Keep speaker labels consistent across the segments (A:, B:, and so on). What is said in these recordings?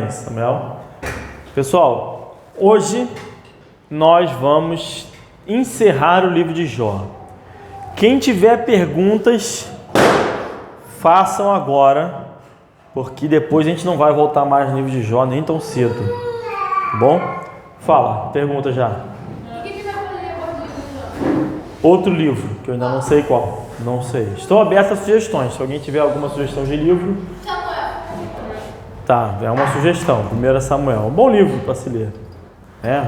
A: Samuel. Pessoal, hoje nós vamos encerrar o livro de Jó. Quem tiver perguntas, façam agora, porque depois a gente não vai voltar mais no livro de Jó nem tão cedo. Tá bom? Fala, pergunta já. Outro livro, que eu ainda não sei qual. Não sei. Estou aberto a sugestões. Se alguém tiver alguma sugestão de livro... Tá, é uma sugestão. 1 Samuel. Um bom livro para se ler.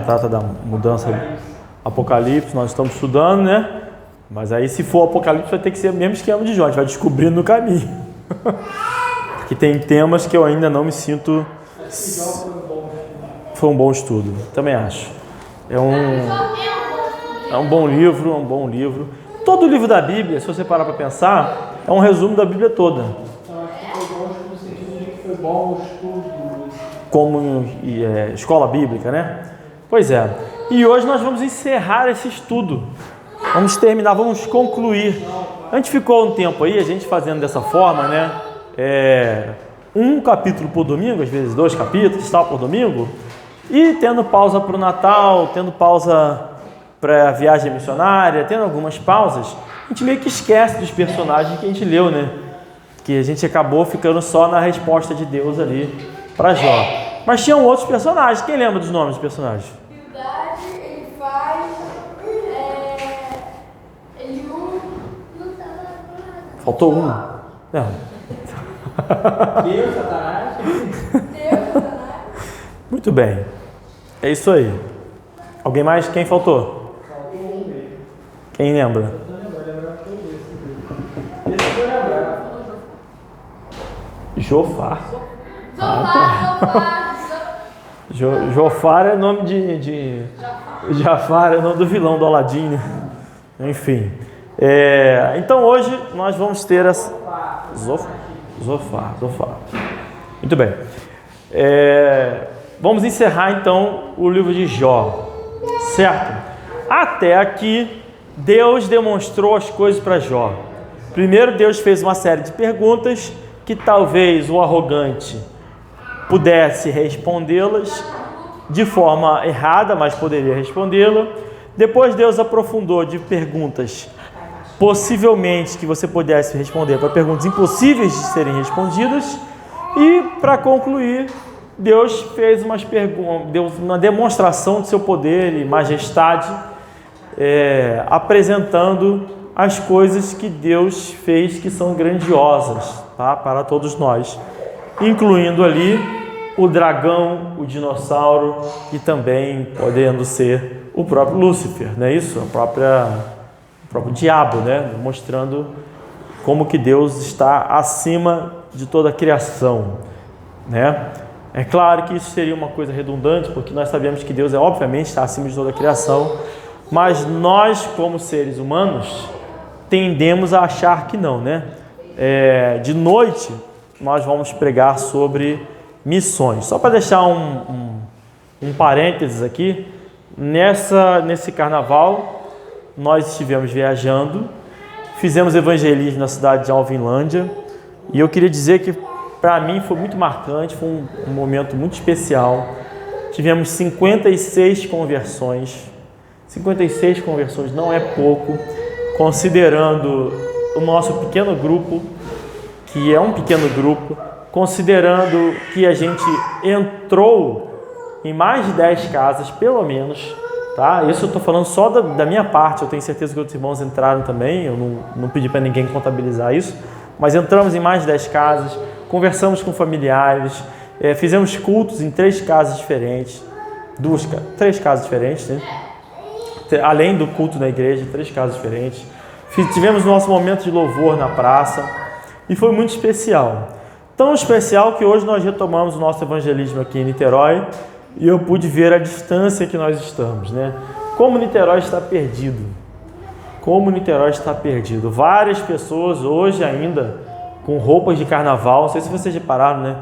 A: Trata da mudança do Apocalipse. Nós estamos estudando, né? Mas aí, se for Apocalipse, vai ter que ser o mesmo esquema de Jó. A gente vai descobrindo no caminho. Porque tem temas que eu ainda não me sinto... Foi um bom estudo. Também acho. É um bom livro. Todo livro da Bíblia, se você parar para pensar, é um resumo da Bíblia toda. Como escola bíblica, né? Pois é. E hoje nós vamos encerrar esse estudo. Vamos terminar, vamos concluir. A gente ficou um tempo aí, a gente fazendo dessa forma, né? Um capítulo por domingo, às vezes 2 capítulos, tal, por domingo. E tendo pausa para o Natal, tendo pausa para a viagem missionária, tendo algumas pausas, a gente meio que esquece dos personagens que a gente leu, né? Que a gente acabou ficando só na resposta de Deus ali para Jó. Mas tinham outros personagens. Quem lembra dos nomes dos personagens?
B: Bildade, ele faz, Eliú, não estava nada.
A: Faltou um? Não.
C: Deus, Satanás.
A: Muito bem. É isso aí. Alguém mais? Quem faltou? Quem lembra? Jofar. Jofar é nome de Jafar é nome do vilão do Aladim, né? Enfim. Então hoje nós vamos ter as Zofar. Muito bem. Vamos encerrar então o livro de Jó, certo? Até aqui Deus demonstrou as coisas para Jó. Primeiro Deus fez uma série de perguntas que talvez o arrogante pudesse respondê-las de forma errada, mas poderia respondê-la. Depois Deus aprofundou de perguntas possivelmente que você pudesse responder para perguntas impossíveis de serem respondidas. E para concluir, Deus fez uma demonstração de seu poder e majestade, apresentando as coisas que Deus fez que são grandiosas, tá? Para todos nós, incluindo ali o dragão, o dinossauro e também podendo ser o próprio Lúcifer, não é isso? O próprio diabo, né? Mostrando como que Deus está acima de toda a criação, né? É claro que isso seria uma coisa redundante, porque nós sabemos que Deus obviamente está acima de toda a criação, mas nós, como seres humanos, tendemos a achar que não, né? De noite, nós vamos pregar sobre missões. Só para deixar um parênteses aqui, nesse carnaval, nós estivemos viajando, fizemos evangelismo na cidade de Alvinlândia, e eu queria dizer que para mim foi muito marcante, foi um momento muito especial. Tivemos 56 conversões. 56 conversões não é pouco, considerando o nosso pequeno grupo, que é um pequeno grupo, considerando que a gente entrou em mais de 10 casas, pelo menos, tá? Isso eu estou falando só da minha parte, eu tenho certeza que outros irmãos entraram também, eu não pedi para ninguém contabilizar isso, mas entramos em mais de 10 casas, conversamos com familiares, fizemos cultos em 3 casas diferentes, 3 casas diferentes, né? Além do culto na igreja, 3 casas diferentes. Tivemos nosso momento de louvor na praça e foi muito especial. Tão especial que hoje nós retomamos o nosso evangelismo aqui em Niterói e eu pude ver a distância que nós estamos, né? Como Niterói está perdido. Várias pessoas hoje ainda com roupas de carnaval, não sei se vocês repararam, né?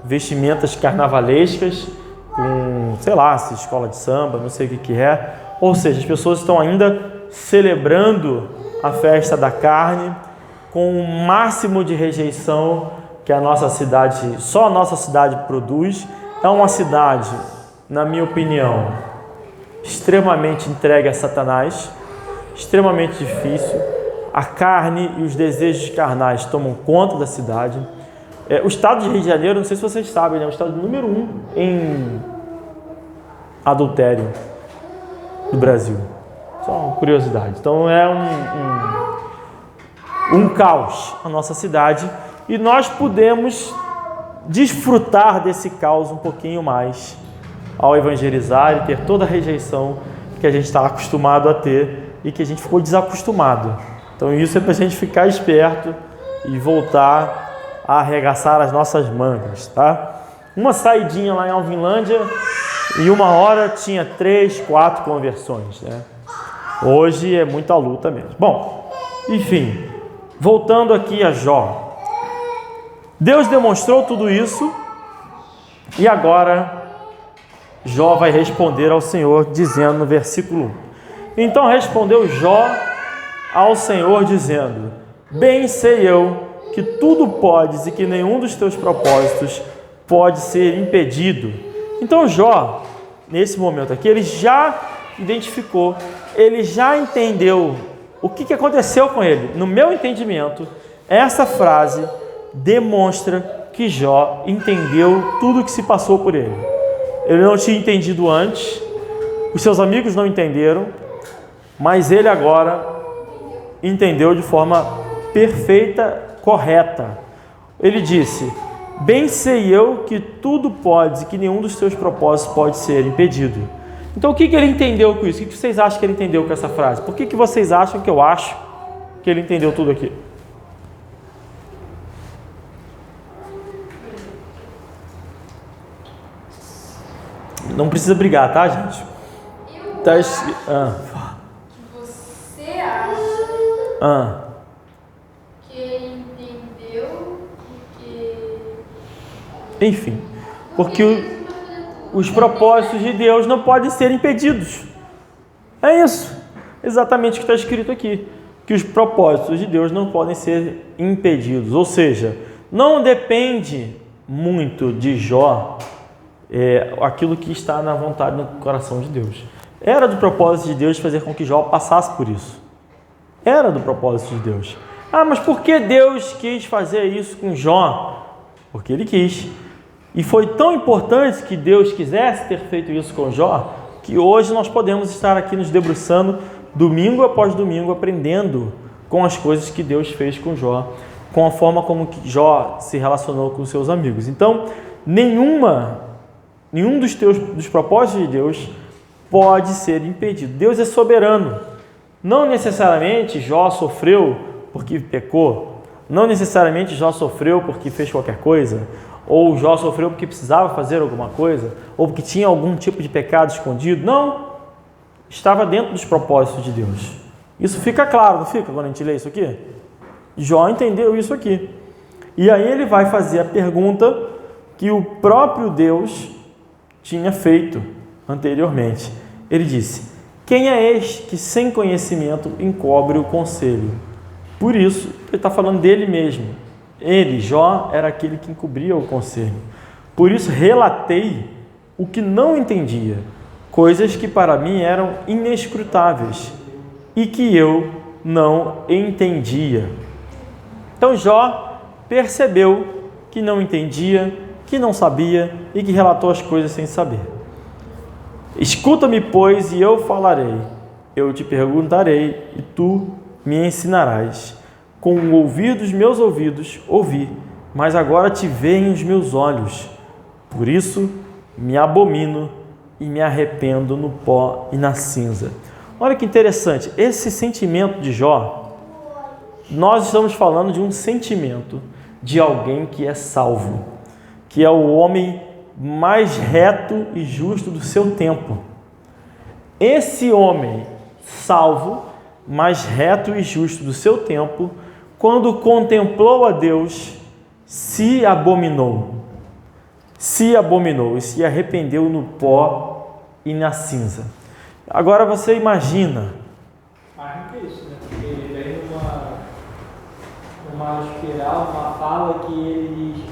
A: Vestimentas carnavalescas, com, sei lá, se escola de samba, não sei o que é. Ou seja, as pessoas estão ainda celebrando a festa da carne com o máximo de rejeição que a nossa cidade, só a nossa cidade produz é uma cidade, na minha opinião, extremamente entregue a Satanás, extremamente difícil. A carne e os desejos carnais tomam conta da cidade. O estado de Rio de Janeiro, não sei se vocês sabem, é o estado número 1 em adultério do Brasil. Só uma curiosidade. Então é um caos a nossa cidade, e nós podemos desfrutar desse caos um pouquinho mais ao evangelizar e ter toda a rejeição que a gente está acostumado a ter e que a gente ficou desacostumado. Então isso é para a gente ficar esperto e voltar a arregaçar as nossas mangas, tá? Uma saidinha lá em Alvinlândia e 1 hora tinha 3, 4 conversões, né? Hoje é muita luta mesmo. Bom, enfim, voltando aqui a Jó. Deus demonstrou tudo isso e agora Jó vai responder ao Senhor dizendo no versículo 1. Então respondeu Jó ao Senhor dizendo: bem sei eu que tudo podes e que nenhum dos teus propósitos pode ser impedido. Então Jó, nesse momento aqui, ele já identificou, ele já entendeu o que aconteceu com ele. No meu entendimento, essa frase demonstra que Jó entendeu tudo o que se passou por ele. Ele não tinha entendido antes, os seus amigos não entenderam, mas ele agora entendeu de forma perfeita, correta. Ele disse: bem sei eu que tudo podes e que nenhum dos teus propósitos pode ser impedido. Então o que ele entendeu com isso? O que vocês acham que ele entendeu com essa frase? Por que vocês acham que eu acho que ele entendeu tudo aqui? Não precisa brigar, tá, gente? Tá
B: Você acha que ele entendeu
A: enfim, porque os propósitos de Deus não podem ser impedidos. É isso, exatamente o que está escrito aqui, que os propósitos de Deus não podem ser impedidos, ou seja, não depende muito de Jó aquilo que está na vontade no coração de Deus. Era do propósito de Deus fazer com que Jó passasse por isso. Era do propósito de Deus. Mas por que Deus quis fazer isso com Jó? Porque Ele quis. E foi tão importante que Deus quisesse ter feito isso com Jó, que hoje nós podemos estar aqui nos debruçando domingo após domingo, aprendendo com as coisas que Deus fez com Jó, com a forma como que Jó se relacionou com seus amigos. Então, nenhum dos propósitos de Deus pode ser impedido. Deus é soberano. Não necessariamente Jó sofreu porque pecou, não necessariamente Jó sofreu porque fez qualquer coisa, ou Jó sofreu porque precisava fazer alguma coisa, ou porque tinha algum tipo de pecado escondido. Não, estava dentro dos propósitos de Deus. Isso fica claro, não fica, quando a gente lê isso aqui? Jó entendeu isso aqui. E aí ele vai fazer a pergunta que o próprio Deus tinha feito anteriormente. Ele disse: quem é este que sem conhecimento encobre o conselho? Por isso, ele está falando dele mesmo. Ele, Jó, era aquele que encobria o conselho. Por isso, relatei o que não entendia, coisas que para mim eram inescrutáveis e que eu não entendia. Então, Jó percebeu que não entendia, que não sabia e que relatou as coisas sem saber. Escuta-me, pois, e eu falarei. Eu te perguntarei e tu me ensinarás. Com o ouvir dos meus ouvidos ouvi, mas agora te veem os meus olhos. Por isso me abomino e me arrependo no pó e na cinza. Olha que interessante, esse sentimento de Jó, nós estamos falando de um sentimento de alguém que é salvo, que é o homem mais reto e justo do seu tempo. Esse homem salvo, mais reto e justo do seu tempo, quando contemplou a Deus, se abominou e se arrependeu no pó e na cinza. Agora você imagina.
C: Mais do que isso, né? Porque ele vem numa espiral, uma fala que ele diz: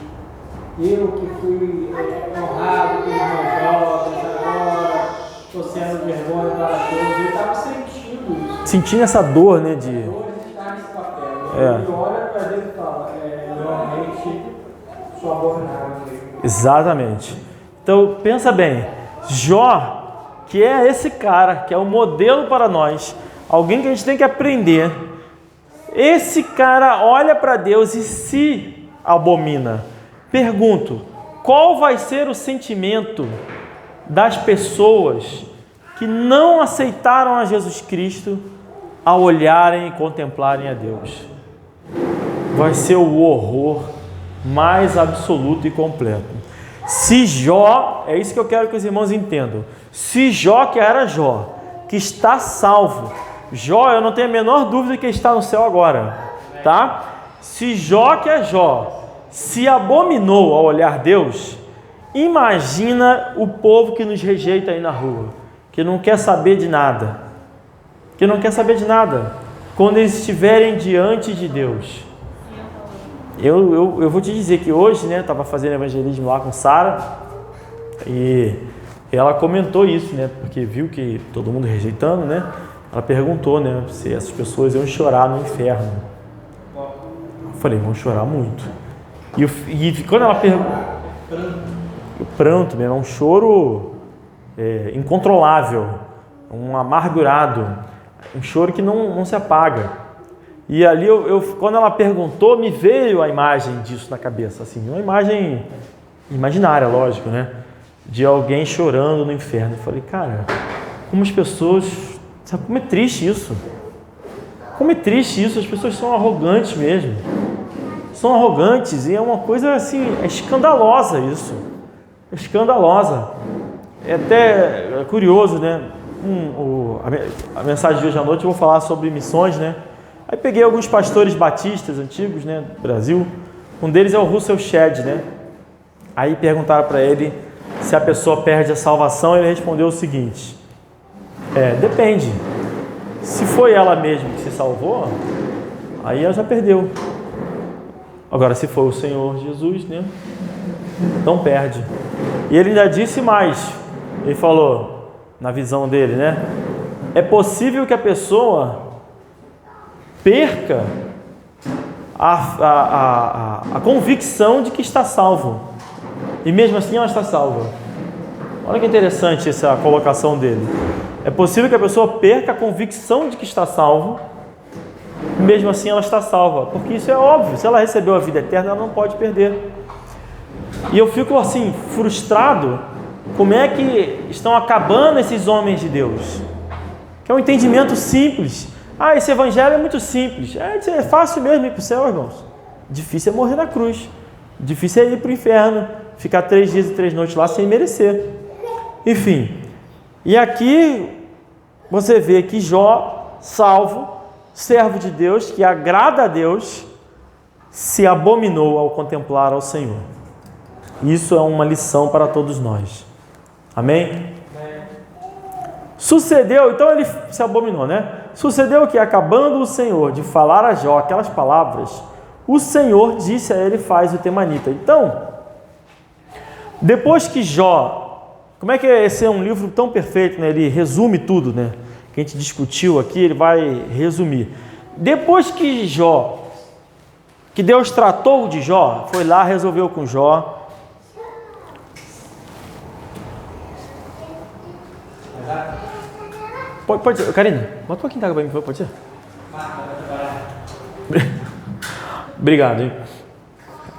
C: eu que fui honrado pelos meus jovens, agora estou sendo vergonha para todos. Ele estava sentindo isso.
A: Sentindo essa dor, né? De...
C: Dor de estar nesse papel.
A: É.
C: Ele olha para Deus e fala, realmente sou abominável.
A: Exatamente. Então, pensa bem, Jó, que é esse cara, que é o modelo para nós, alguém que a gente tem que aprender, esse cara olha para Deus e se abomina. Pergunto, qual vai ser o sentimento das pessoas que não aceitaram a Jesus Cristo ao olharem e contemplarem a Deus? Vai ser o horror mais absoluto e completo. Se Jó, é isso que eu quero que os irmãos entendam, se Jó, que era Jó, que está salvo, Jó, eu não tenho a menor dúvida que está no céu agora, tá? Se Jó, que é Jó, se abominou ao olhar Deus, imagina o povo que nos rejeita aí na rua, que não quer saber de nada, quando eles estiverem diante de Deus. Eu vou te dizer que hoje, né, estava fazendo evangelismo lá com Sara e ela comentou isso, né, porque viu que todo mundo rejeitando, né, ela perguntou, né, se essas pessoas iam chorar no inferno. Eu falei, vão chorar muito. E quando ela perguntou, o pranto mesmo, é um choro incontrolável, um amargurado, um choro que não se apaga. E ali, quando ela perguntou, me veio a imagem disso na cabeça, assim, uma imagem imaginária, lógico, né? De alguém chorando no inferno. Eu falei, cara, como as pessoas... Sabe como é triste isso? Como é triste isso? As pessoas são arrogantes mesmo. São arrogantes e é uma coisa, assim, é escandalosa isso. É escandalosa. É até curioso, né? A mensagem de hoje à noite eu vou falar sobre missões, né? Aí peguei alguns pastores batistas antigos, né, do Brasil. Um deles é o Russell Shedd, né? Aí perguntaram para ele se a pessoa perde a salvação. Ele respondeu o seguinte: depende. Se foi ela mesma que se salvou, aí ela já perdeu. Agora, se foi o Senhor Jesus, né, não perde. E ele ainda disse mais. Ele falou, na visão dele, né? É possível que a pessoa perca a convicção de que está salvo. E mesmo assim ela está salva. Olha que interessante essa colocação dele. É possível que a pessoa perca a convicção de que está salvo, e mesmo assim ela está salva. Porque isso é óbvio. Se ela recebeu a vida eterna, ela não pode perder. E eu fico assim, frustrado. Como é que estão acabando esses homens de Deus? Que é um entendimento simples. Esse evangelho é muito simples. É fácil mesmo ir para o céu, irmãos. Difícil é morrer na cruz. Difícil é ir para o inferno. Ficar 3 dias e 3 noites lá sem merecer. Enfim. E aqui você vê que Jó, salvo, servo de Deus, que agrada a Deus, se abominou ao contemplar ao Senhor. Isso é uma lição para todos nós. Amém? Sucedeu, então ele se abominou, né? Sucedeu que, acabando o Senhor de falar a Jó aquelas palavras, o Senhor disse a ele, faz o temanita. Então, depois que Jó, como é que esse é um livro tão perfeito, né? Ele resume tudo, né? Que a gente discutiu aqui, ele vai resumir. Depois que Jó, que Deus tratou de Jó, foi lá, resolveu com Jó. Pode ser. Karine, bota um pouquinho de água para mim, pode ser? Obrigado, hein?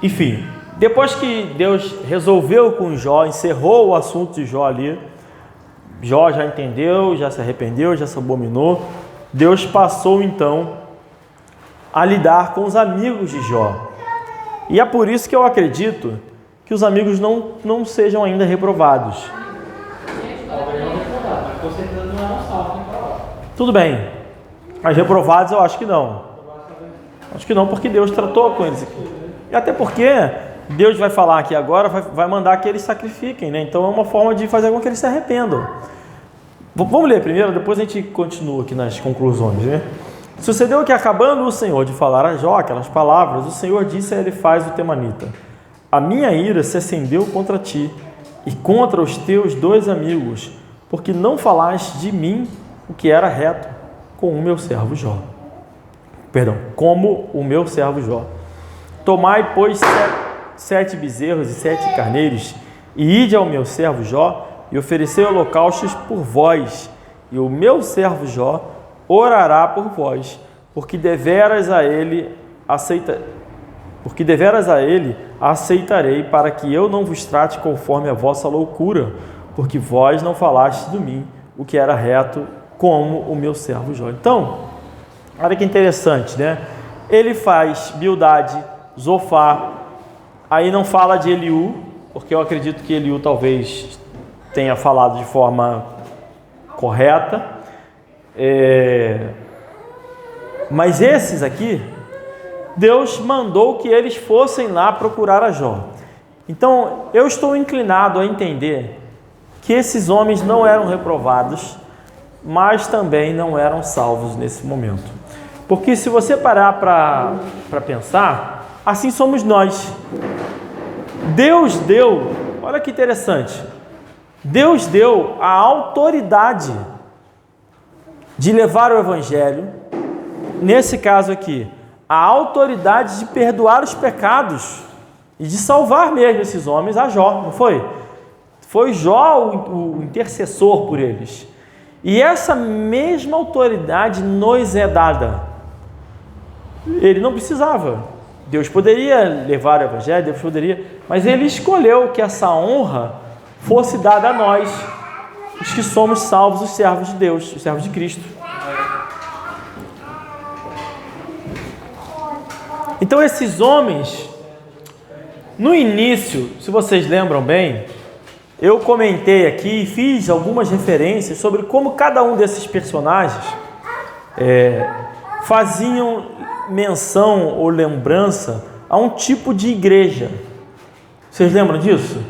A: Enfim, depois que Deus resolveu com Jó, encerrou o assunto de Jó ali, Jó já entendeu, já se arrependeu, já se abominou, Deus passou então a lidar com os amigos de Jó. E é por isso que eu acredito que os amigos não sejam ainda reprovados. Tudo bem, mas reprovados eu acho que não. Acho que não, porque Deus tratou com eles aqui. E até porque Deus vai falar aqui agora, vai mandar que eles sacrifiquem, né? Então é uma forma de fazer com que eles se arrependam. Vamos ler primeiro, depois a gente continua aqui nas conclusões, né? Sucedeu que, acabando o Senhor de falar a Jó aquelas palavras, o Senhor disse a ele, faz o temanita: a minha ira se acendeu contra ti e contra os teus 2 amigos, porque não falaste de mim o que era reto com o meu servo Jó. Como o meu servo Jó. Tomai, pois, 7 bezerros e 7 carneiros, e ide ao meu servo Jó, e oferecei holocaustos por vós, e o meu servo Jó orará por vós, porque deveras a ele aceitarei, para que eu não vos trate conforme a vossa loucura, porque vós não falastes de mim o que era reto, como o meu servo Jó. Então, olha que interessante, né? Ele faz Bildade, Zofar, aí não fala de Eliú, porque eu acredito que Eliú talvez tenha falado de forma correta, mas esses aqui, Deus mandou que eles fossem lá procurar a Jó. Então, eu estou inclinado a entender que esses homens não eram reprovados, mas também não eram salvos nesse momento. Porque se você parar para pensar, assim somos nós. Deus deu, olha que interessante, Deus deu a autoridade de levar o Evangelho, nesse caso aqui, a autoridade de perdoar os pecados e de salvar mesmo esses homens a Jó, não foi? Foi Jó o intercessor por eles. E essa mesma autoridade nos é dada. Ele não precisava. Deus poderia levar o Evangelho, Deus poderia, mas ele escolheu que essa honra fosse dada a nós, os que somos salvos, os servos de Deus, os servos de Cristo. Então esses homens, no início, se vocês lembram bem, eu comentei aqui e fiz algumas referências sobre como cada um desses personagens faziam menção ou lembrança a um tipo de igreja. Vocês lembram disso?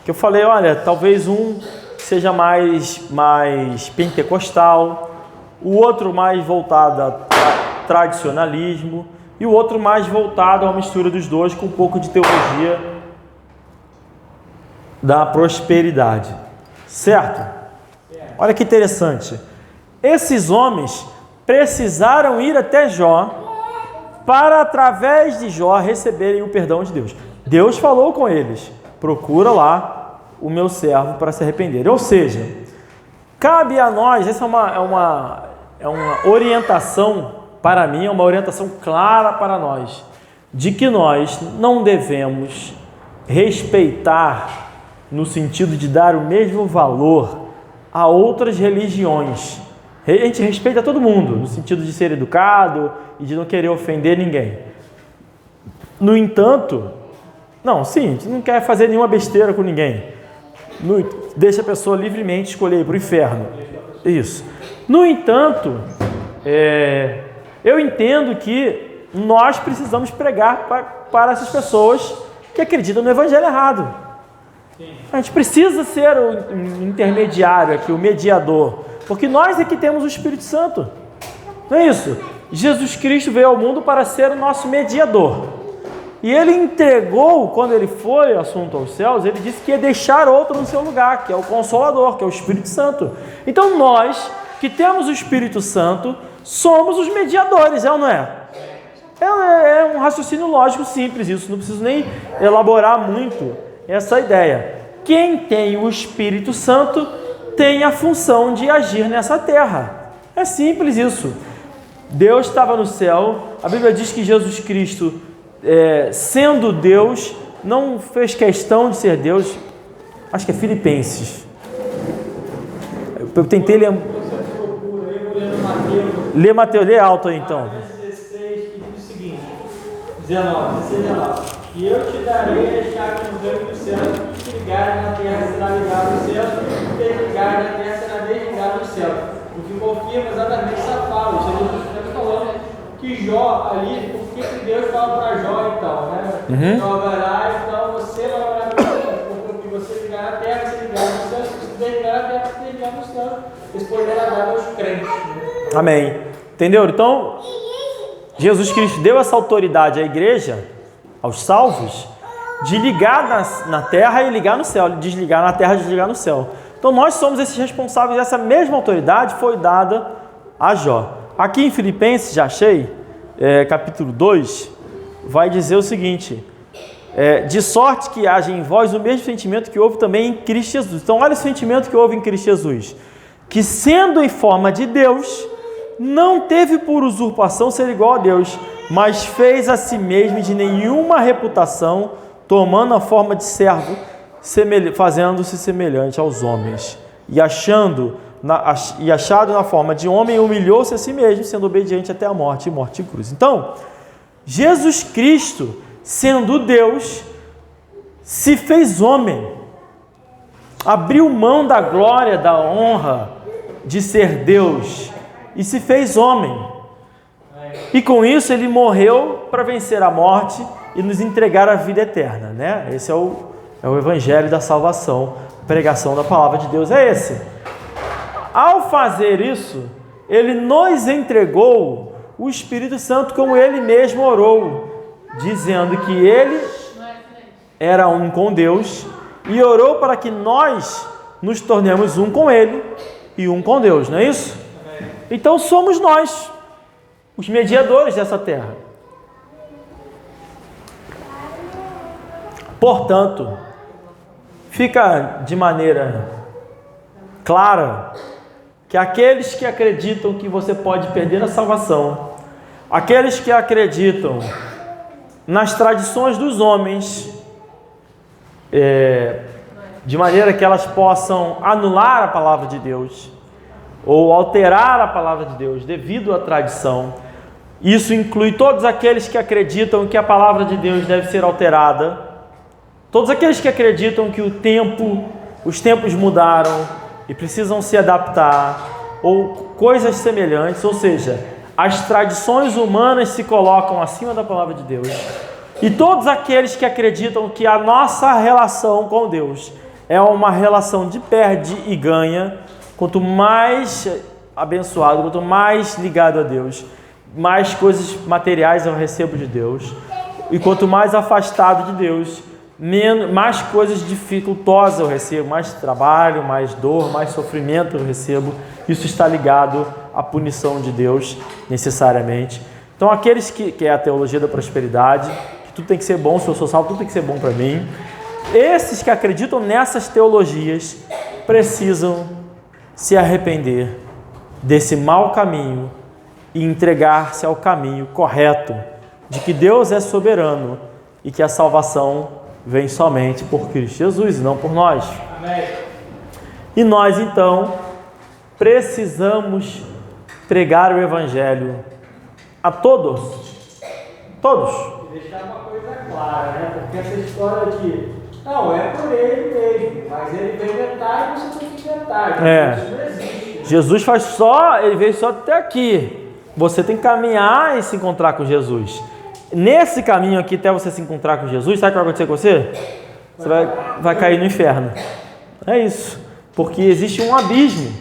A: Que eu falei, olha, talvez um seja mais pentecostal, o outro mais voltado a tradicionalismo e o outro mais voltado a uma mistura dos dois com um pouco de teologia da prosperidade. Certo? Olha que interessante. Esses homens precisaram ir até Jó para, através de Jó, receberem o perdão de Deus. Deus falou com eles, procura lá o meu servo para se arrepender. Ou seja, cabe a nós, essa é uma orientação para mim, é uma orientação clara para nós, de que nós não devemos respeitar no sentido de dar o mesmo valor a outras religiões. A gente respeita todo mundo, no sentido de ser educado e de não querer ofender ninguém. No entanto, a gente não quer fazer nenhuma besteira com ninguém. Deixa a pessoa livremente escolher ir para o inferno. Isso. No entanto, eu entendo que nós precisamos pregar para essas pessoas que acreditam no evangelho errado. A gente precisa ser o intermediário aqui, o mediador, porque nós é que temos o Espírito Santo. Não é isso? Jesus Cristo veio ao mundo para ser o nosso mediador. E ele entregou, quando ele foi assunto aos céus, ele disse que ia deixar outro no seu lugar, que é o Consolador, que é o Espírito Santo. Então nós, que temos o Espírito Santo, somos os mediadores, é ou não é? É um raciocínio lógico simples isso, não preciso nem elaborar muito essa ideia. Quem tem o Espírito Santo tem a função de agir nessa terra. É simples isso. Deus estava no céu, a Bíblia diz que Jesus Cristo, sendo Deus, não fez questão de ser Deus. Acho que é Filipenses. Eu tentei ler. Lê Mateus, lê alto aí então.
C: 16, que diz o seguinte: 19. E eu te darei as chaves do reino dos céus, que ligares na terra será ligado no céu, e que ligares na terra será desligado no céu. O que confirma exatamente essa fala. Jesus está falando que Jó ali, o que Deus fala para Jó então, né? Jó vai lá, então você vai orar para o que você ligar na terra, você ligar no céu, se você desligar na terra, você desligar no céu. Esse poder é dado aos crentes.
A: Amém. Entendeu? Então, Jesus Cristo deu essa autoridade à igreja, aos salvos, de ligar na terra e ligar no céu, desligar na terra e desligar no céu. Então nós somos esses responsáveis, essa mesma autoridade foi dada a Jó. Aqui em Filipenses, já achei, capítulo 2, vai dizer o seguinte: de sorte que haja em vós o mesmo sentimento que houve também em Cristo Jesus. Então olha o sentimento que houve em Cristo Jesus, que sendo em forma de Deus, não teve por usurpação ser igual a Deus, mas fez a si mesmo de nenhuma reputação, tomando a forma de servo, fazendo-se semelhante aos homens. E achado na forma de homem, humilhou-se a si mesmo, sendo obediente até a morte e morte de cruz. Então, Jesus Cristo, sendo Deus, se fez homem, abriu mão da glória, da honra de ser Deus e se fez homem. E com isso ele morreu para vencer a morte e nos entregar a vida eterna, né? Esse é o evangelho da salvação, pregação da palavra de Deus é esse. Ao fazer isso, ele nos entregou o Espírito Santo, como ele mesmo orou, dizendo que ele era um com Deus e orou para que nós nos tornemos um com ele e um com Deus, não é isso? Então somos nós os mediadores dessa terra. Portanto, fica de maneira clara que aqueles que acreditam que você pode perder a salvação, aqueles que acreditam nas tradições dos homens, de maneira que elas possam anular a palavra de Deus ou alterar a palavra de Deus devido à tradição, isso inclui todos aqueles que acreditam que a palavra de Deus deve ser alterada, todos aqueles que acreditam que os tempos mudaram e precisam se adaptar, ou coisas semelhantes, ou seja, as tradições humanas se colocam acima da palavra de Deus. E todos aqueles que acreditam que a nossa relação com Deus é uma relação de perde e ganha, quanto mais abençoado, quanto mais ligado a Deus, mais coisas materiais eu recebo de Deus, e quanto mais afastado de Deus, mais coisas dificultosas eu recebo, mais trabalho, mais dor, mais sofrimento eu recebo. Isso está ligado à punição de Deus, necessariamente. Então, aqueles que é a teologia da prosperidade, que tudo tem que ser bom, se eu sou salvo, tudo tem que ser bom para mim. Esses que acreditam nessas teologias precisam se arrepender desse mau caminho e entregar-se ao caminho correto, de que Deus é soberano e que a salvação vem somente por Cristo Jesus e não por nós. Amém. E nós, então, precisamos pregar o Evangelho a todos. Todos.
C: E deixar uma coisa clara, né? Porque essa história de não, é por ele mesmo, mas ele vem metade e você tem que metade. Isso não existe.
A: Jesus ele veio só até aqui. Você tem que caminhar e se encontrar com Jesus. Nesse caminho aqui, até você se encontrar com Jesus, sabe o que vai acontecer com você? Você vai cair no inferno. É isso. Porque existe um abismo.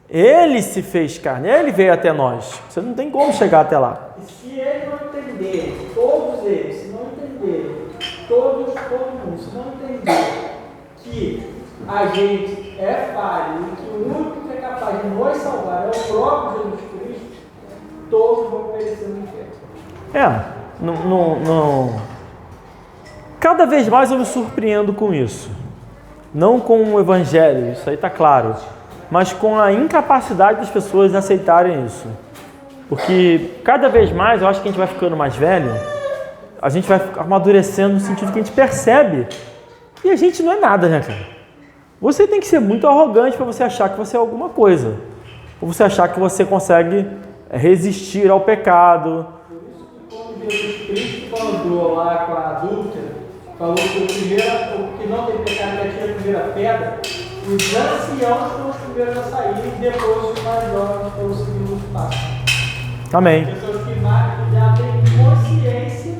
A: Ele se fez carne, ele veio até nós. Você não tem como chegar até lá.
C: E se ele não entender, todos eles, se não entenderem, todo mundo, se não entender que a gente é falho e que o único que é capaz de nos salvar é o próprio Jesus Cristo, todos vão perecer no inferno.
A: Cada vez mais eu me surpreendo com isso. Não com o Evangelho, isso aí está claro, mas com a incapacidade das pessoas de aceitarem isso. Porque cada vez mais eu acho que a gente vai ficando mais velho, a gente vai amadurecendo no sentido que a gente percebe que a gente não é nada, né, cara? Você tem que ser muito arrogante para você achar que você é alguma coisa, ou você achar que você consegue resistir ao pecado.
C: Jesus Cristo falou lá com a adúltera, falou que o que não tem pecado que atira a primeira pedra, os anciãos foram os primeiros a sair e depois os mais jovens foram os segundos passos.
A: Amém.
C: Pessoas que já têm consciência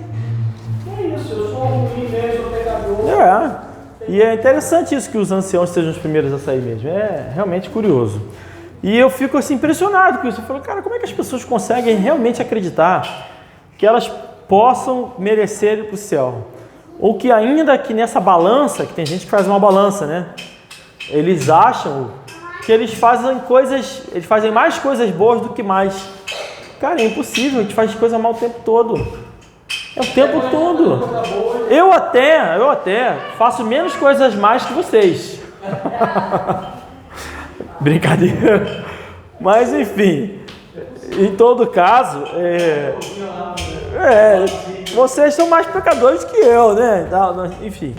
C: que é isso, eu sou ruim mesmo, sou pecador.
A: E é interessante isso, que os anciãos sejam os primeiros a sair mesmo, é realmente curioso. E eu fico assim impressionado com isso, eu falo, cara, como é que as pessoas conseguem realmente acreditar que elas possam merecer ir para o céu? ou que ainda que nessa balança, que tem gente que faz uma balança, né? Eles acham que eles fazem mais coisas boas do que mais. Cara, é impossível, a gente faz coisa mal o tempo todo. É o tempo todo. Eu até faço menos coisas mais que vocês. Brincadeira. Mas enfim, em todo caso, vocês são mais pecadores que eu, né? Enfim,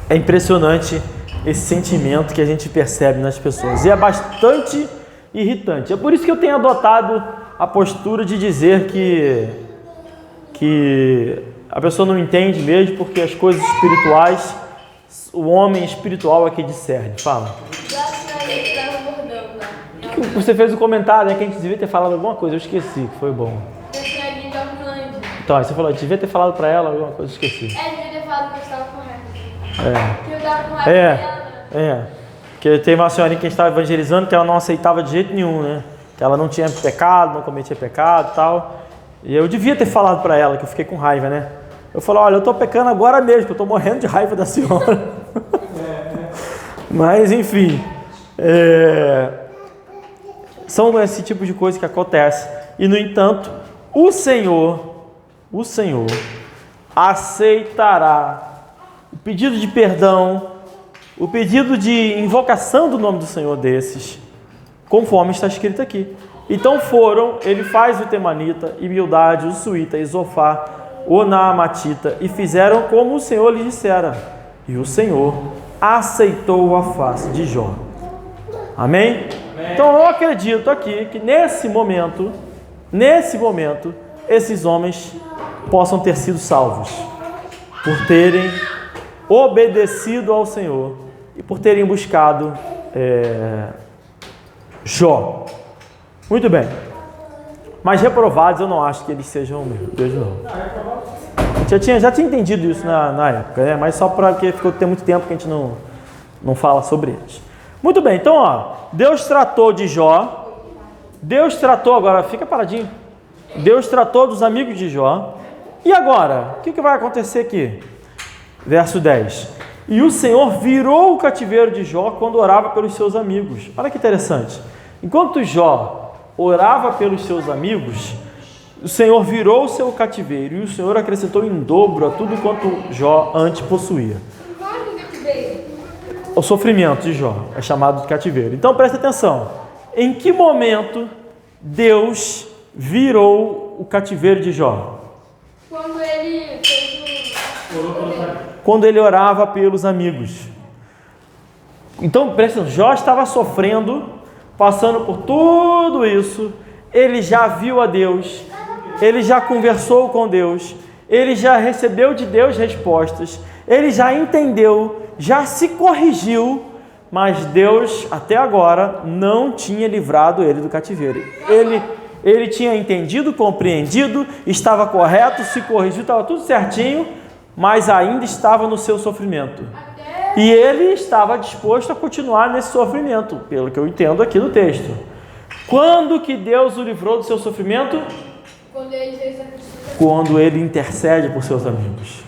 A: é impressionante esse sentimento que a gente percebe nas pessoas e é bastante irritante. É por isso que eu tenho adotado a postura de dizer que a pessoa não entende mesmo, porque as coisas espirituais, o homem espiritual é que discerne. Fala. Você fez um comentário, né, que a gente devia ter falado alguma coisa, eu esqueci, que foi bom. Então, aí você falou, devia ter falado pra ela alguma coisa, eu esqueci.
B: Devia ter falado que eu estava correto. Que eu estava com raiva.
A: Porque teve uma senhorinha que a gente estava evangelizando que ela não aceitava de jeito nenhum, né? Que ela não tinha pecado, não cometia pecado e tal. E eu devia ter falado pra ela, que eu fiquei com raiva, né? Eu falei, olha, eu tô pecando agora mesmo, que eu tô morrendo de raiva da senhora. Mas, enfim, são esse tipo de coisa que acontece. E, no entanto, o Senhor aceitará o pedido de perdão, o pedido de invocação do nome do Senhor desses, conforme está escrito aqui. Então ele faz o temanita, e Bildade, o suíta, e Zofar, o naamatita, e fizeram como o Senhor lhes dissera. E o Senhor aceitou a face de Jó. Amém? Então eu acredito aqui que nesse momento, esses homens possam ter sido salvos, por terem obedecido ao Senhor e por terem buscado Jó. Muito bem. Mas reprovados eu não acho que eles sejam Deus não. Já tinha entendido isso na época, né? Mas só porque tem muito tempo que a gente não fala sobre eles. Muito bem, então Deus tratou de Jó. Agora fica paradinho. Deus tratou dos amigos de Jó. E agora? O que vai acontecer aqui? Verso 10. E o Senhor virou o cativeiro de Jó quando orava pelos seus amigos. Olha que interessante. Enquanto Jó orava pelos seus amigos, o Senhor virou o seu cativeiro e o Senhor acrescentou em dobro a tudo quanto Jó antes possuía. O sofrimento de Jó é chamado de cativeiro. Então preste atenção. Em que momento Deus virou o cativeiro de Jó? Quando ele orava pelos amigos. Então preste atenção. Jó estava sofrendo, passando por tudo isso. Ele já viu a Deus, ele já conversou com Deus, ele já recebeu de Deus respostas, ele já entendeu, já se corrigiu, mas Deus até agora não tinha livrado ele do cativeiro. Ele tinha entendido, compreendido, estava correto, se corrigiu, estava tudo certinho, mas ainda estava no seu sofrimento. E ele estava disposto a continuar nesse sofrimento, pelo que eu entendo aqui no texto. Quando que Deus o livrou do seu sofrimento? Quando ele intercede por seus amigos.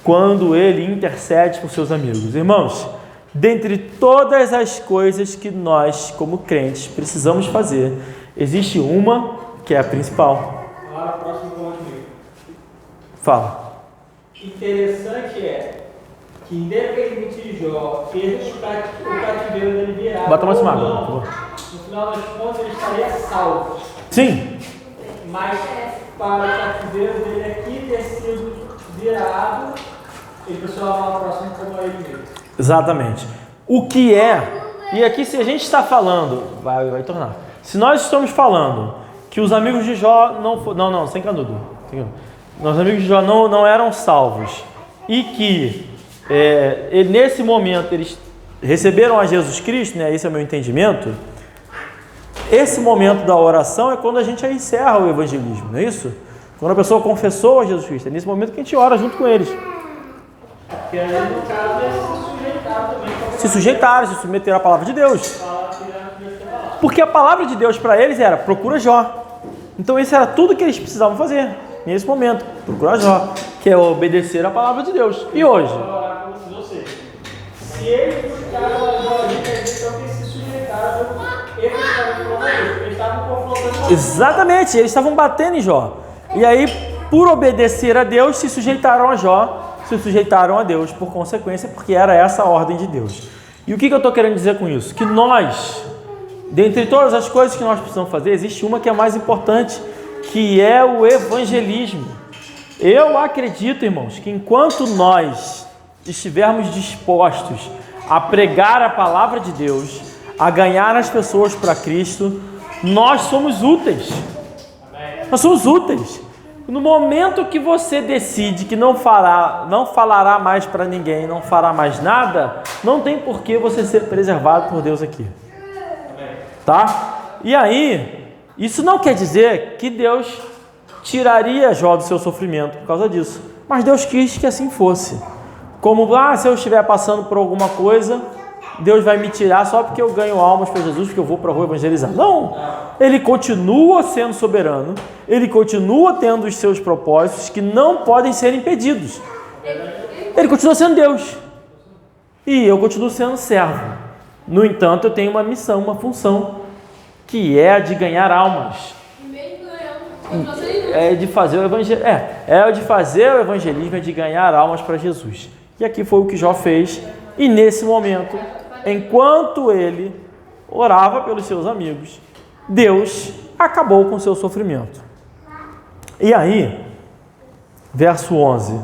A: Quando ele intercede por seus amigos. Irmãos, dentre todas as coisas que nós, como crentes, precisamos fazer, existe uma que é a principal. Fala.
C: Interessante que independente de Jó ter o cativeiro dele virado,
A: bota mais uma água, por favor.
C: No final das contas ele estaria salvo.
A: Sim.
C: Mas para o cativeiro dele aqui ter sido virado, ele precisava falar o próximo como ele mesmo.
A: Exatamente. O que é, e aqui se a gente está falando, vai tornar. Se nós estamos falando que os amigos de Jó não, sem canudo. Os amigos de Jó não eram salvos e que nesse momento eles receberam a Jesus Cristo, né? Esse é o meu entendimento. Esse momento da oração é quando a gente encerra o evangelismo, não é isso? Quando a pessoa confessou a Jesus Cristo, é nesse momento que a gente ora junto com eles.
C: Porque aí no caso eles se sujeitaram também.
A: Se sujeitaram, se submeteram à palavra de Deus. Porque a palavra de Deus para eles era: procura Jó. Então isso era tudo que eles precisavam fazer. nesse momento, procurar Jó, que é obedecer a palavra de Deus. E hoje?
C: Ou seja, se eles buscaram a Jó ali, quer dizer que eles se sujeitaram eles estavam confrontando.
A: Exatamente, eles estavam batendo em Jó. E aí, por obedecer a Deus, se sujeitaram a Jó, se sujeitaram a Deus por consequência, porque era essa a ordem de Deus. E o que eu estou querendo dizer com isso? Que nós, dentre todas as coisas que nós precisamos fazer, existe uma que é mais importante, que é o evangelismo. Eu acredito, irmãos, que enquanto nós estivermos dispostos a pregar a palavra de Deus, a ganhar as pessoas para Cristo, nós somos úteis. Nós somos úteis. No momento que você decide que não falará mais para ninguém, não fará mais nada, não tem por que você ser preservado por Deus aqui. Tá? E aí, isso não quer dizer que Deus tiraria Jó do seu sofrimento por causa disso. Mas Deus quis que assim fosse. Como, se eu estiver passando por alguma coisa, Deus vai me tirar só porque eu ganho almas para Jesus, porque eu vou para a rua evangelizar. Não! Ele continua sendo soberano, ele continua tendo os seus propósitos que não podem ser impedidos. Ele continua sendo Deus. E eu continuo sendo servo. No entanto, eu tenho uma missão, uma que é a de ganhar almas. É de fazer o evangelismo. É de fazer o evangelismo, é de ganhar almas para Jesus. E aqui foi o que Jó fez. E nesse momento, enquanto ele orava pelos seus amigos, Deus acabou com o seu sofrimento. E aí, verso 11: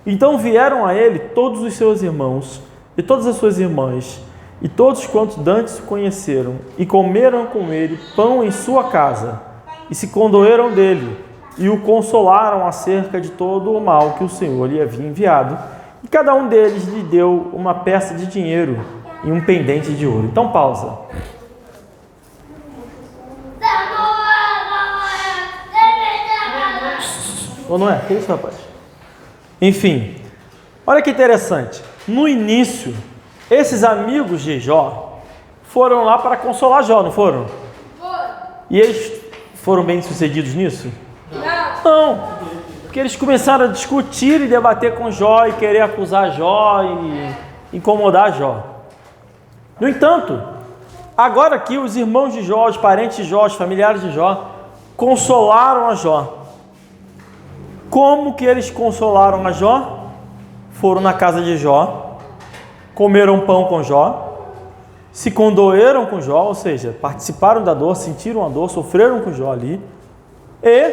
A: então vieram a ele todos os seus irmãos e todas as suas irmãs, e todos quantos dantes o conheceram, e comeram com ele pão em sua casa, e se condoeram dele, e o consolaram acerca de todo o mal que o Senhor lhe havia enviado, e cada um deles lhe deu uma peça de dinheiro e um pendente de ouro. Então pausa. Ou não é? Que isso, rapaz? Enfim, olha que interessante. No início, esses amigos de Jó foram lá para consolar Jó, não foram? E eles foram bem sucedidos nisso? Não, porque eles começaram a discutir e debater com Jó e querer acusar Jó e incomodar Jó. No entanto, agora aqui os irmãos de Jó, os parentes de Jó, os familiares de Jó, consolaram a Jó. Como que eles consolaram a Jó? Foram na casa de Jó, comeram pão com Jó, se condoeram com Jó, ou seja, participaram da dor, sentiram a dor, sofreram com Jó ali e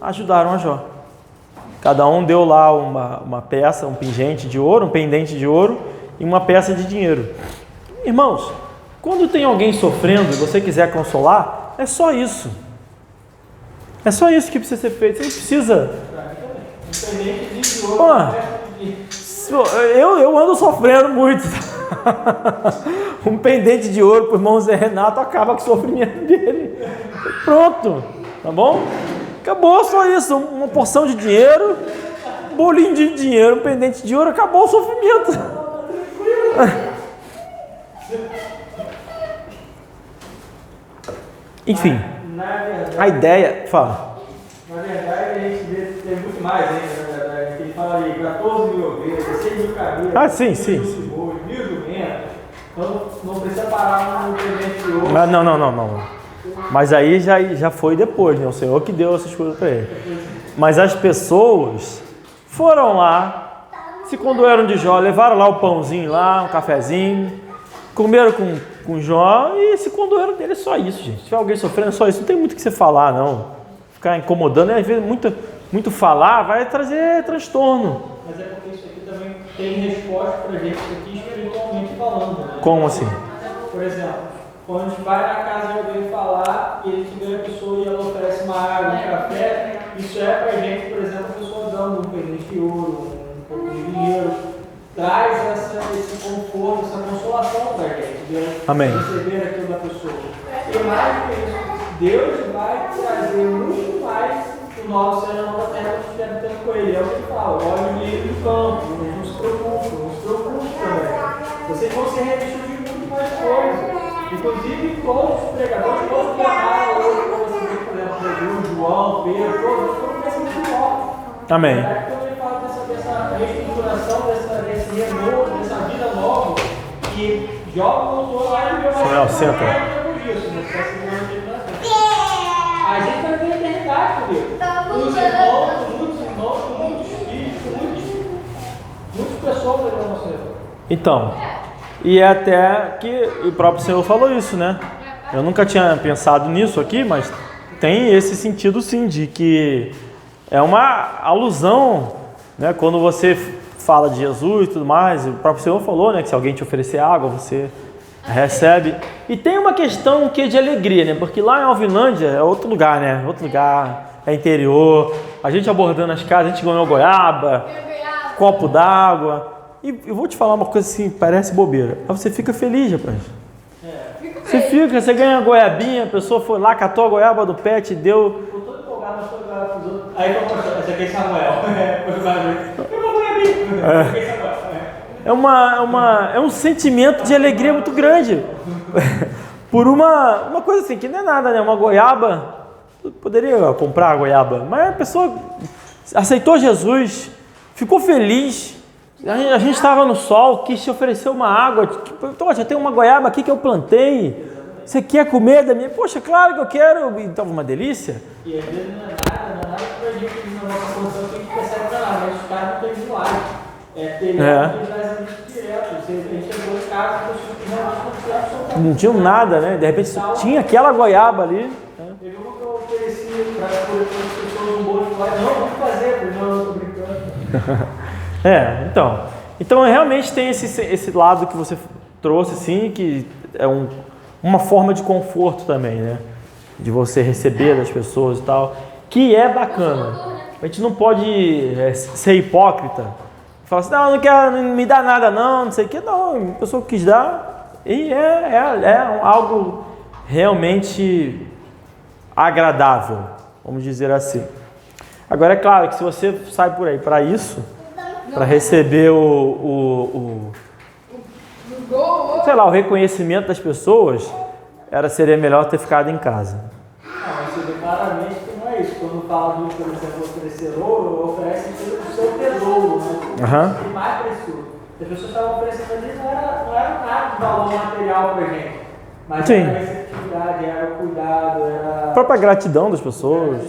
A: ajudaram a Jó. Cada um deu lá uma peça, um pingente de ouro, um pendente de ouro e uma peça de dinheiro. Irmãos, quando tem alguém sofrendo e você quiser consolar, é só isso. É só isso que precisa ser feito. Você não precisa... Eu ando sofrendo muito. Um pendente de ouro para o irmão Zé Renato acaba com o sofrimento dele. Pronto, tá bom? Acabou só isso. Uma porção de dinheiro, um bolinho de dinheiro, um pendente de ouro, acabou o sofrimento. Enfim, a ideia... Fala.
C: Na verdade, a gente vê tem muito mais ainda, na verdade. Ele fala aí, 14 mil ovelhas, 6 mil cabeças,
A: sim.
C: 1.000 jumentos. Então, não precisa parar no presente de ouro.
A: Não. Mas aí já foi depois, né? O Senhor que deu essas coisas para ele. Mas as pessoas foram lá, se condoeram de Jó, levaram lá o pãozinho lá, um cafezinho, comeram com Jó e se condoeram dele. É só isso, gente. Se tiver alguém sofrendo, é só isso. Não tem muito o que você falar, não. Ficar incomodando, às vezes muito falar vai trazer transtorno.
C: Mas é porque isso aqui também tem resposta pra gente aqui espiritualmente falando, né?
A: Como assim?
C: Por exemplo, quando a gente vai na casa de alguém falar e ele tiver a pessoa e ela oferece uma água, um café, isso é pra gente, por exemplo, a pessoa dando um pendente de ouro, um pouco de dinheiro, traz esse conforto, essa consolação pra gente.
A: Amém.
C: Receber aquilo da pessoa. E mais do que isso, Deus vai trazer muito mais o nosso ser na nossa terra que estiver tendo com Ele. É o que ele fala, olha o livro do campo, não se preocupe também. Vocês vão ser revestidos de muito mais coisas. Inclusive, todos os pregadores, todos que amaram hoje, como você vê, por exemplo, Jesus, João, Pedro, todos foram crescimento de morte.
A: Amém.
C: Na verdade, quando ele fala dessa reestruturação, desse renovo, dessa vida nova, que Jó voltou lá e viu
A: Samuel, senta.
C: A gente vai ter eternidade com Deus. Os irmãos, com muitos filhos, com muitas pessoas ali no nosso redor.
A: Então, e é até que o próprio Senhor falou isso, né? Eu nunca tinha pensado nisso aqui, mas tem esse sentido sim, de que é uma alusão, né? Quando você fala de Jesus e tudo mais, o próprio Senhor falou, né? Que se alguém te oferecer água, você recebe. E tem uma questão que é de alegria, né? Porque lá em Alvinlândia é outro lugar, né? Outro lugar, é interior. A gente abordando as casas, a gente ganhou goiaba, copo d'água. E eu vou te falar uma coisa assim, parece bobeira. Mas você fica feliz, rapaz. Você ganha a goiabinha, a pessoa foi lá, catou a goiaba do pé, te deu.
C: Ficou todo empolgado, mas foi goiaba pros outros. Aí eu mostrei, esse aqui é Samuel. Foi uma goiabinha.
A: É um sentimento de alegria muito grande. Por uma coisa assim, que não é nada, né? Uma goiaba, eu poderia comprar a goiaba, mas a pessoa aceitou Jesus, ficou feliz. A gente estava no sol, quis te oferecer uma água. Então, já tem uma goiaba aqui que eu plantei. Você quer comer da minha? Poxa, claro que eu quero. Então, uma delícia.
C: E às vezes não é nada pra gente na nossa condição que a gente percebe pra lá, mas os caras não têm milagre. Ter direto. A gente chegou em casa, as pessoas que realmente
A: não tinham nada, né? De repente tinha aquela goiaba ali.
C: Teve uma que eu ofereci para as pessoas um bolo de goiaba. Não, vamos fazer, não, eu tô brincando.
A: Então realmente tem esse lado que você trouxe, sim, que é uma forma de conforto também, né? De você receber das pessoas e tal, que é bacana. A gente não pode ser hipócrita, falar assim, não quero, não me dá nada não sei o que, não, a pessoa quis dar, e é algo realmente agradável, vamos dizer assim. Agora é claro que se você sai por aí para isso, para receber sei lá, o reconhecimento das pessoas, seria melhor ter ficado em casa.
C: Mas você vê claramente que não é isso. Quando fala do, por exemplo, oferecer ouro, oferece o seu tesouro, né? O mais precioso. As pessoas estavam oferecendo ali, não era nada de valor material pra gente. Mas era a receptividade, era o cuidado, era
A: a própria gratidão das pessoas.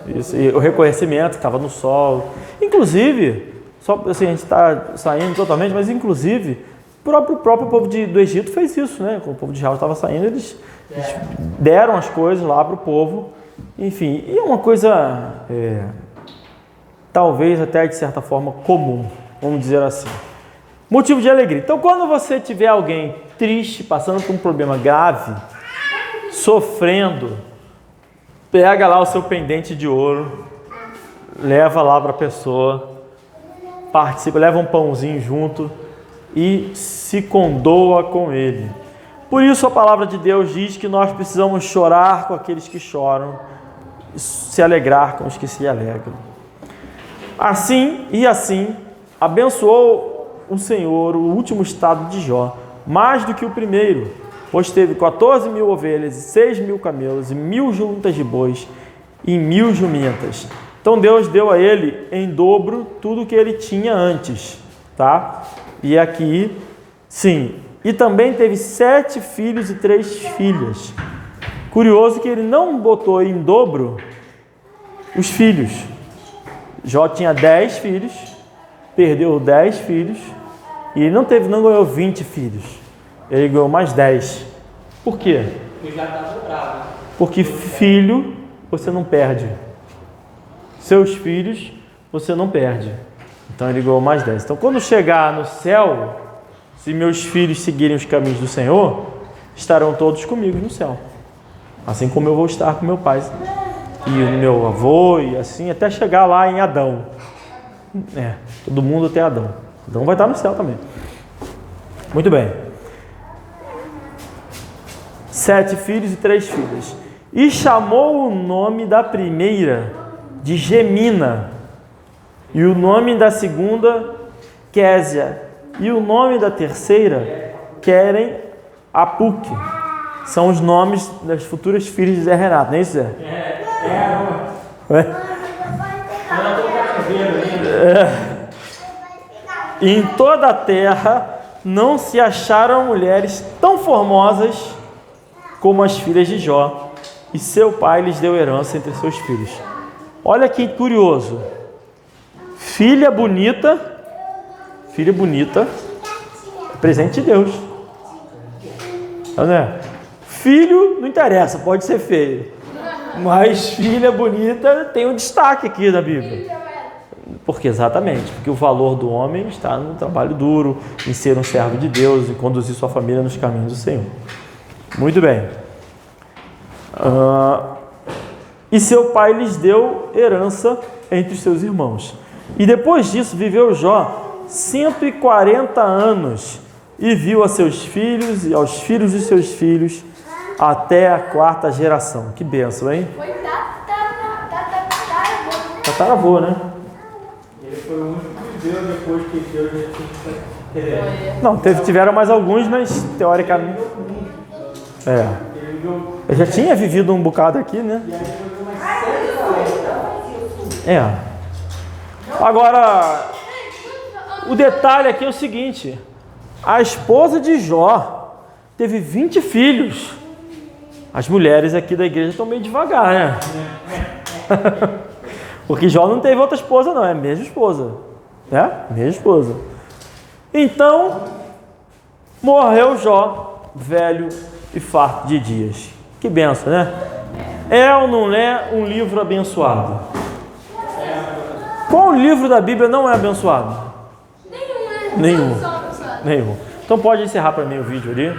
A: Isso, e o reconhecimento que estava no sol. Inclusive, só assim, a gente está saindo totalmente, mas inclusive o próprio povo do Egito fez isso, né? Quando o povo de Israel estava saindo, eles deram as coisas lá para o povo. Enfim, e é uma coisa talvez até de certa forma comum, vamos dizer assim. Motivo de alegria. Então, quando você tiver alguém triste, passando por um problema grave, sofrendo, pega lá o seu pendente de ouro, leva lá para a pessoa, participa, leva um pãozinho junto e se condoa com ele. Por isso a palavra de Deus diz que nós precisamos chorar com aqueles que choram, se alegrar com os que se alegram. Assim, abençoou o Senhor o último estado de Jó, mais do que o primeiro, pois teve 14.000 ovelhas, 6.000 camelos, e 1.000 juntas de bois, e 1.000 jumentas. Então Deus deu a ele em dobro tudo o que ele tinha antes, tá? E aqui, sim, e também teve 7 filhos e 3 filhas. Curioso que ele não botou em dobro os filhos. Jó tinha 10 filhos, perdeu 10 filhos, e ele não ganhou 20 filhos. Ele ganhou mais 10. Por quê? Porque filho você não perde. Seus filhos você não perde. Então ele ganhou mais 10. Então quando chegar no céu, se meus filhos seguirem os caminhos do Senhor, estarão todos comigo no céu. Assim como eu vou estar com meu pai e o meu avô, e assim até chegar lá em Adão. Todo mundo tem Adão. Adão vai estar no céu também. Muito bem. 7 filhos e 3 filhas. E chamou o nome da primeira de Gemina, e o nome da segunda, Késia, e o nome da terceira, Querem Apuque. São os nomes das futuras filhas de Zé Renato, não é isso, Zé? Ué?
C: Eu tô cativeiro ainda.
A: Em toda a terra não se acharam mulheres tão formosas como as filhas de Jó, e seu pai lhes deu herança entre seus filhos. Olha que curioso. Filha bonita, presente de Deus. Não é? Filho não interessa, pode ser feio, mas filha bonita tem um destaque aqui na Bíblia. Porque o valor do homem está no trabalho duro, em ser um servo de Deus, em conduzir sua família nos caminhos do Senhor. Muito bem. E seu pai lhes deu herança entre os seus irmãos. E depois disso viveu Jó 140 anos e viu a seus filhos e aos filhos de seus filhos até a 4ª geração. Que bênção, hein?
B: Foi tataravô.
A: Tataravô, né?
C: Ele foi o único que deu depois que Deus já tinha.
A: Não, tiveram mais alguns, mas teoricamente... Eu já tinha vivido um bocado aqui, né? Agora, o detalhe aqui é o seguinte: a esposa de Jó teve 20 filhos. As mulheres aqui da igreja estão meio devagar, né? Porque Jó não teve outra esposa, não, é a mesma esposa. Mesma esposa. Então, morreu Jó, velho e farto de dias. Que benção, né? É ou não é um livro abençoado? Qual livro da Bíblia não é abençoado?
B: Nenhum.
A: Nenhum. Então pode encerrar para mim o vídeo ali.